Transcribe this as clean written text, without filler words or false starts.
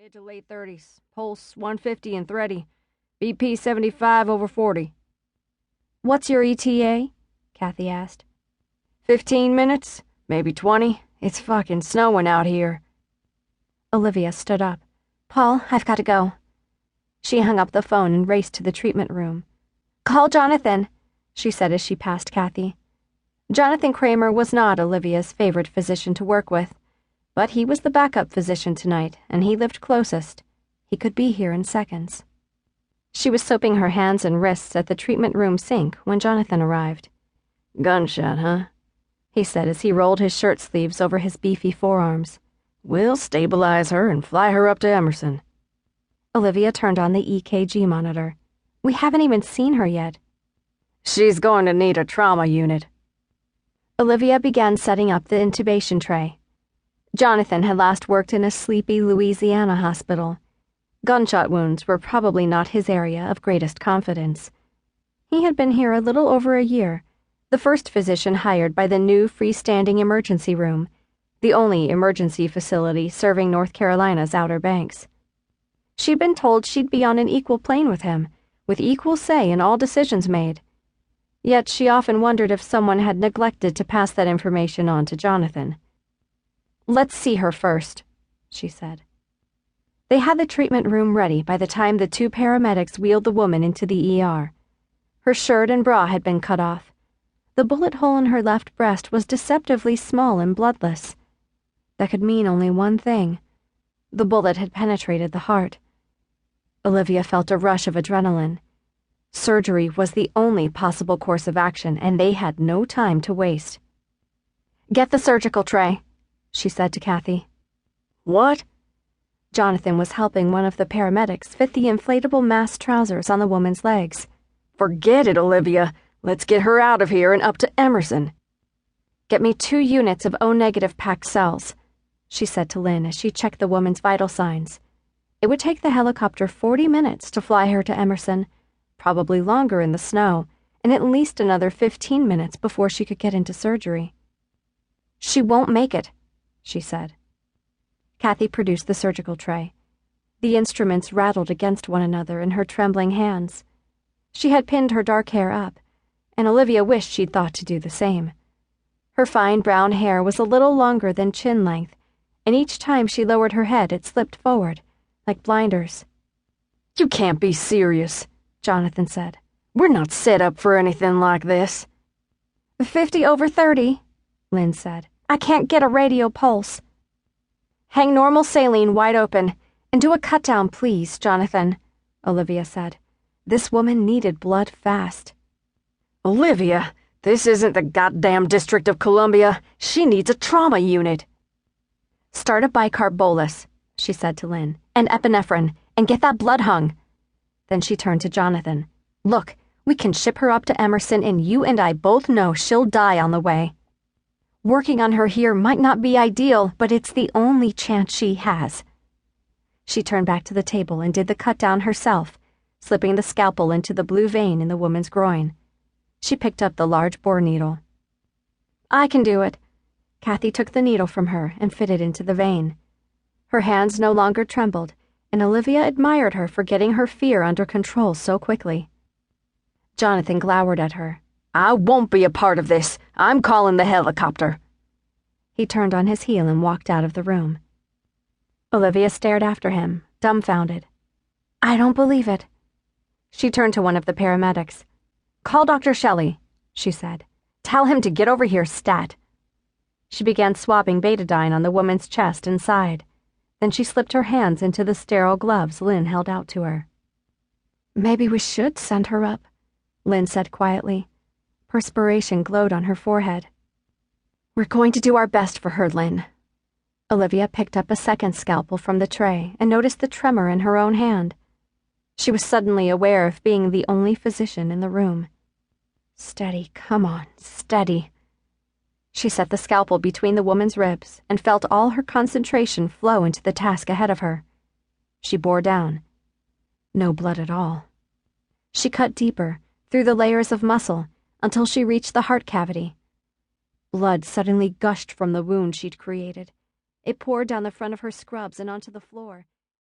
Mid to late 30s. Pulse 150 and thready. BP 75/40. What's your ETA? Kathy asked. 15 minutes, maybe 20. It's fucking snowing out here. Olivia stood up. Paul, I've got to go. She hung up the phone and raced to the treatment room. Call Jonathan, she said as she passed Kathy. Jonathan Kramer was not Olivia's favorite physician to work with, but he was the backup physician tonight, and he lived closest. He could be here in seconds. She was soaping her hands and wrists at the treatment room sink when Jonathan arrived. Gunshot, huh? He said as he rolled his shirt sleeves over his beefy forearms. We'll stabilize her and fly her up to Emerson. Olivia turned on the EKG monitor. We haven't even seen her yet. She's going to need a trauma unit. Olivia began setting up the intubation tray. Jonathan had last worked in a sleepy Louisiana hospital. Gunshot wounds were probably not his area of greatest confidence. He had been here a little over a year, the first physician hired by the new freestanding emergency room, the only emergency facility serving North Carolina's Outer Banks. She'd been told she'd be on an equal plane with him, with equal say in all decisions made. Yet she often wondered if someone had neglected to pass that information on to Jonathan. Let's see her first, she said. They had the treatment room ready by the time the two paramedics wheeled the woman into the ER. Her shirt and bra had been cut off. The bullet hole in her left breast was deceptively small and bloodless. That could mean only one thing. The bullet had penetrated the heart. Olivia felt a rush of adrenaline. Surgery was the only possible course of action, and they had no time to waste. Get the surgical tray, she said to Kathy. What? Jonathan was helping one of the paramedics fit the inflatable mask trousers on the woman's legs. Forget it, Olivia. Let's get her out of here and up to Emerson. Get me 2 units of O-negative packed cells, she said to Lynn as she checked the woman's vital signs. It would take the helicopter 40 minutes to fly her to Emerson, probably longer in the snow, and at least another 15 minutes before she could get into surgery. She won't make it, she said. Kathy produced the surgical tray. The instruments rattled against one another in her trembling hands. She had pinned her dark hair up, and Olivia wished she'd thought to do the same. Her fine brown hair was a little longer than chin length, and each time she lowered her head it slipped forward, like blinders. You can't be serious, Jonathan said. We're not set up for anything like this. 50/30, Lynn said. I can't get a radio pulse. Hang normal saline wide open, and do a cut-down, please, Jonathan, Olivia said. This woman needed blood fast. Olivia, this isn't the goddamn District of Columbia. She needs a trauma unit. Start a bicarb bolus, she said to Lynn, and epinephrine, and get that blood hung. Then she turned to Jonathan. Look, we can ship her up to Emerson, and you and I both know she'll die on the way. Working on her here might not be ideal, but it's the only chance she has. She turned back to the table and did the cut-down herself, slipping the scalpel into the blue vein in the woman's groin. She picked up the large bore needle. I can do it. Kathy took the needle from her and fitted into the vein. Her hands no longer trembled, and Olivia admired her for getting her fear under control so quickly. Jonathan glowered at her. I won't be a part of this. I'm calling the helicopter. He turned on his heel and walked out of the room. Olivia stared after him, dumbfounded. I don't believe it. She turned to one of the paramedics. Call Dr. Shelley, she said. Tell him to get over here stat. She began swabbing betadine on the woman's chest and side. Then she slipped her hands into the sterile gloves Lynn held out to her. Maybe we should send her up, Lynn said quietly. Perspiration glowed on her forehead. We're going to do our best for her, Lynn. Olivia picked up a second scalpel from the tray and noticed the tremor in her own hand. She was suddenly aware of being the only physician in the room. Steady, come on, steady. She set the scalpel between the woman's ribs and felt all her concentration flow into the task ahead of her. She bore down. No blood at all. She cut deeper, through the layers of muscle, until she reached the heart cavity. Blood suddenly gushed from the wound she'd created. It poured down the front of her scrubs and onto the floor.